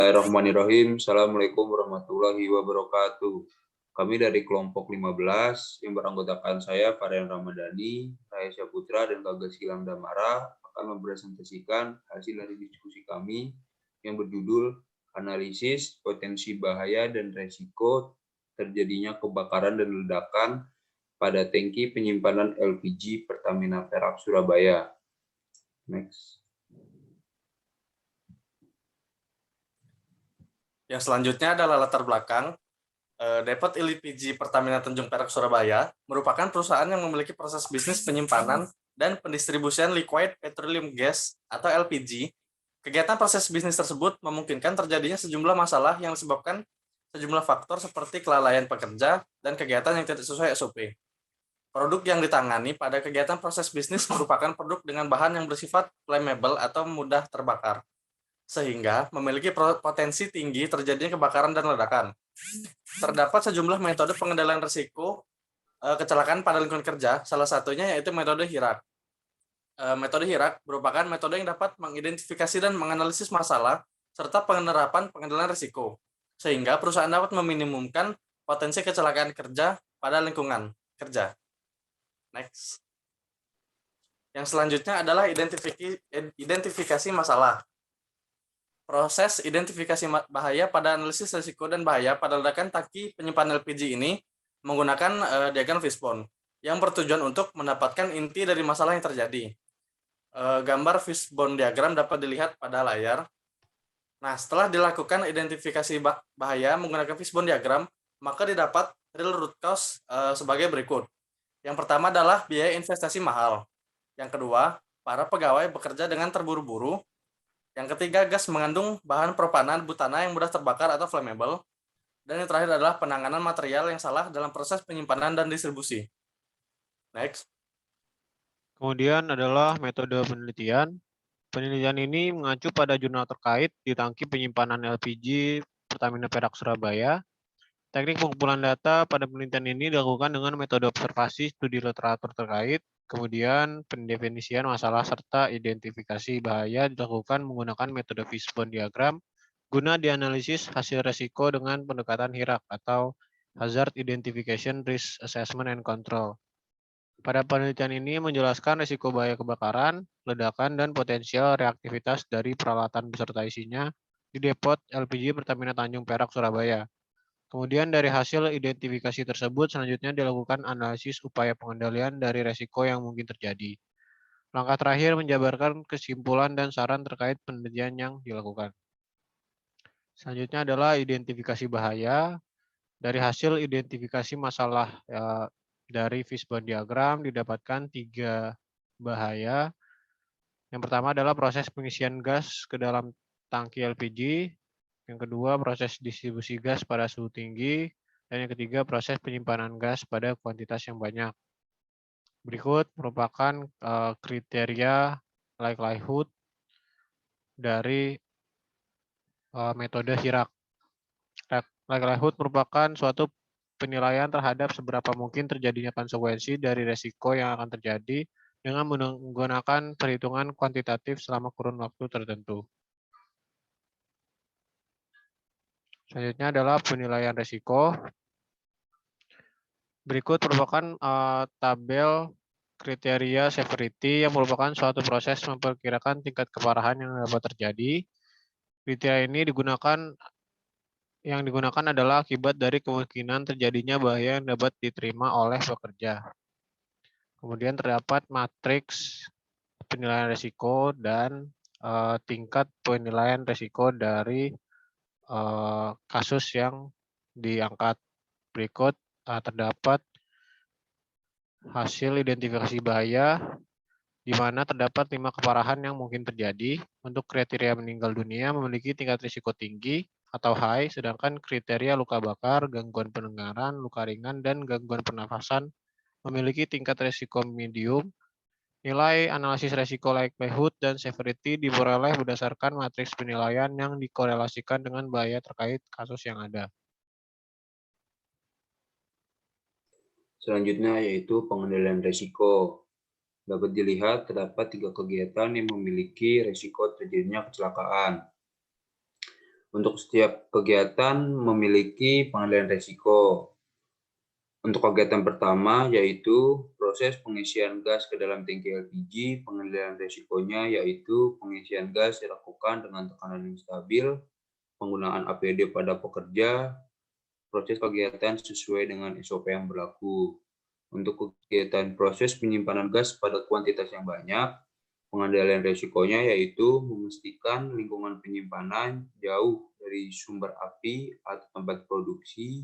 Bismillahirrahmanirrahim. Assalamualaikum warahmatullahi wabarakatuh. Kami dari kelompok 15 yang beranggotakan saya, Faryan Ramadhani, Raisa Putra, dan Gagas Gilang Damara akan mempresentasikan hasil dari diskusi kami yang berjudul Analisis Potensi Bahaya dan Resiko Terjadinya Kebakaran dan Ledakan pada Tangki Penyimpanan LPG Pertamina Perak Surabaya. Next. Yang selanjutnya adalah latar belakang. Depot LPG Pertamina Tanjung Perak Surabaya merupakan perusahaan yang memiliki proses bisnis penyimpanan dan pendistribusian liquid petroleum gas atau LPG. Kegiatan proses bisnis tersebut memungkinkan terjadinya sejumlah masalah yang disebabkan sejumlah faktor seperti kelalaian pekerja dan kegiatan yang tidak sesuai SOP. Produk yang ditangani pada kegiatan proses bisnis merupakan produk dengan bahan yang bersifat flammable atau mudah terbakar, sehingga memiliki potensi tinggi terjadinya kebakaran dan ledakan. Terdapat sejumlah metode pengendalian risiko kecelakaan pada lingkungan kerja, salah satunya yaitu metode HIRAK. Metode HIRAK merupakan metode yang dapat mengidentifikasi dan menganalisis masalah serta penerapan pengendalian risiko, sehingga perusahaan dapat meminimumkan potensi kecelakaan kerja pada lingkungan kerja. Next. Yang selanjutnya adalah identifikasi masalah. Proses identifikasi bahaya pada analisis risiko dan bahaya pada ledakan tangki penyimpanan LPG ini menggunakan diagram fishbone yang bertujuan untuk mendapatkan inti dari masalah yang terjadi. Gambar fishbone diagram dapat dilihat pada layar. Nah, setelah dilakukan identifikasi bahaya menggunakan fishbone diagram, maka didapat real root cause sebagai berikut. Yang pertama adalah biaya investasi mahal. Yang kedua, para pegawai bekerja dengan terburu-buru. Yang ketiga, gas mengandung bahan propanan butana yang mudah terbakar atau flammable. Dan yang terakhir adalah penanganan material yang salah dalam proses penyimpanan dan distribusi. Next. Kemudian adalah metode penelitian. Penelitian ini mengacu pada jurnal terkait di tangki penyimpanan LPG Pertamina Perak Surabaya. Teknik pengumpulan data pada penelitian ini dilakukan dengan metode observasi studi literatur terkait, kemudian pendefinisian masalah serta identifikasi bahaya dilakukan menggunakan metode fishbone diagram guna dianalisis hasil resiko dengan pendekatan HIRAK atau Hazard Identification Risk Assessment and Control. Pada penelitian ini menjelaskan risiko bahaya kebakaran, ledakan, dan potensial reaktivitas dari peralatan beserta isinya di depot LPG Pertamina Tanjung Perak Surabaya. Kemudian dari hasil identifikasi tersebut selanjutnya dilakukan analisis upaya pengendalian dari resiko yang mungkin terjadi. Langkah terakhir menjabarkan kesimpulan dan saran terkait penelitian yang dilakukan. Selanjutnya adalah identifikasi bahaya. Dari hasil identifikasi masalah dari fishbone diagram didapatkan 3 bahaya. Yang pertama adalah proses pengisian gas ke dalam tangki LPG. Yang kedua, proses distribusi gas pada suhu tinggi. Dan yang ketiga, proses penyimpanan gas pada kuantitas yang banyak. Berikut merupakan kriteria likelihood dari metode HIRAK. Likelihood merupakan suatu penilaian terhadap seberapa mungkin terjadinya konsekuensi dari resiko yang akan terjadi dengan menggunakan perhitungan kuantitatif selama kurun waktu tertentu. Selanjutnya adalah penilaian risiko. Berikut merupakan tabel kriteria severity yang merupakan suatu proses memperkirakan tingkat keparahan yang dapat terjadi. Kriteria ini digunakan adalah akibat dari kemungkinan terjadinya bahaya yang dapat diterima oleh pekerja. Kemudian terdapat matriks penilaian risiko dan tingkat penilaian risiko dari kasus yang diangkat. Berikut terdapat hasil identifikasi bahaya di mana terdapat 5 keparahan yang mungkin terjadi. Untuk kriteria meninggal dunia memiliki tingkat risiko tinggi atau high, sedangkan kriteria luka bakar, gangguan pendengaran, luka ringan, dan gangguan pernafasan memiliki tingkat risiko medium. Nilai analisis risiko likelihood dan severity diperoleh berdasarkan matriks penilaian yang dikorelasikan dengan bahaya terkait kasus yang ada. Selanjutnya yaitu pengendalian risiko. Dapat dilihat terdapat 3 kegiatan yang memiliki risiko terjadinya kecelakaan. Untuk setiap kegiatan memiliki pengendalian risiko. Untuk kegiatan pertama yaitu proses pengisian gas ke dalam tangki LPG, pengendalian risikonya yaitu pengisian gas dilakukan dengan tekanan yang stabil, penggunaan APD pada pekerja, proses kegiatan sesuai dengan SOP yang berlaku. Untuk kegiatan proses penyimpanan gas pada kuantitas yang banyak, pengendalian risikonya yaitu memastikan lingkungan penyimpanan jauh dari sumber api atau tempat produksi.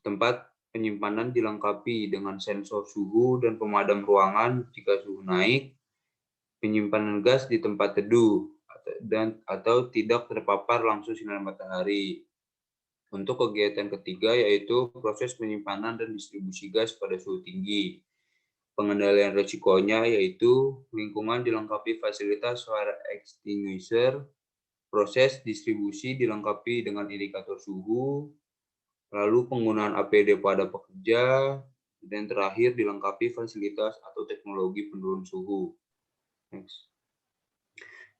Tempat penyimpanan dilengkapi dengan sensor suhu dan pemadam ruangan jika suhu naik, penyimpanan gas di tempat teduh, atau tidak terpapar langsung sinar matahari. Untuk kegiatan ketiga yaitu proses penyimpanan dan distribusi gas pada suhu tinggi. Pengendalian risikonya yaitu lingkungan dilengkapi fasilitas fire extinguisher, proses distribusi dilengkapi dengan indikator suhu, lalu penggunaan APD pada pekerja, dan terakhir dilengkapi fasilitas atau teknologi penurun suhu. Next.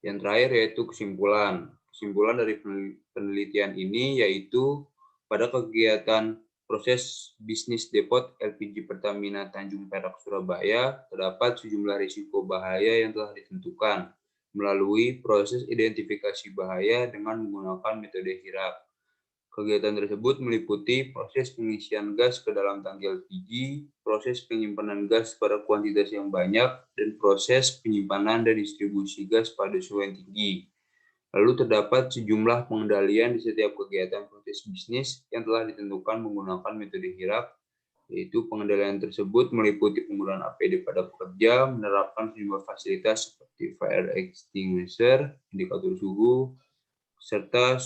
Yang terakhir yaitu kesimpulan. Kesimpulan dari penelitian ini yaitu pada kegiatan proses bisnis depot LPG Pertamina Tanjung Perak Surabaya terdapat sejumlah risiko bahaya yang telah ditentukan melalui proses identifikasi bahaya dengan menggunakan metode HIRAP. Kegiatan tersebut meliputi proses pengisian gas ke dalam tangki LPG, proses penyimpanan gas pada kuantitas yang banyak, dan proses penyimpanan dan distribusi gas pada suhu yang tinggi. Lalu terdapat sejumlah pengendalian di setiap kegiatan proses bisnis yang telah ditentukan menggunakan metode HIRAP, yaitu pengendalian tersebut meliputi penggunaan APD pada pekerja, menerapkan sejumlah fasilitas seperti fire extinguisher, indikator suhu, serta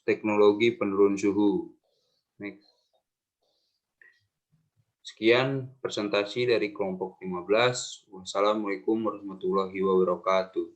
teknologi penurun suhu. Next. Sekian presentasi dari kelompok 15. Wassalamualaikum warahmatullahi wabarakatuh.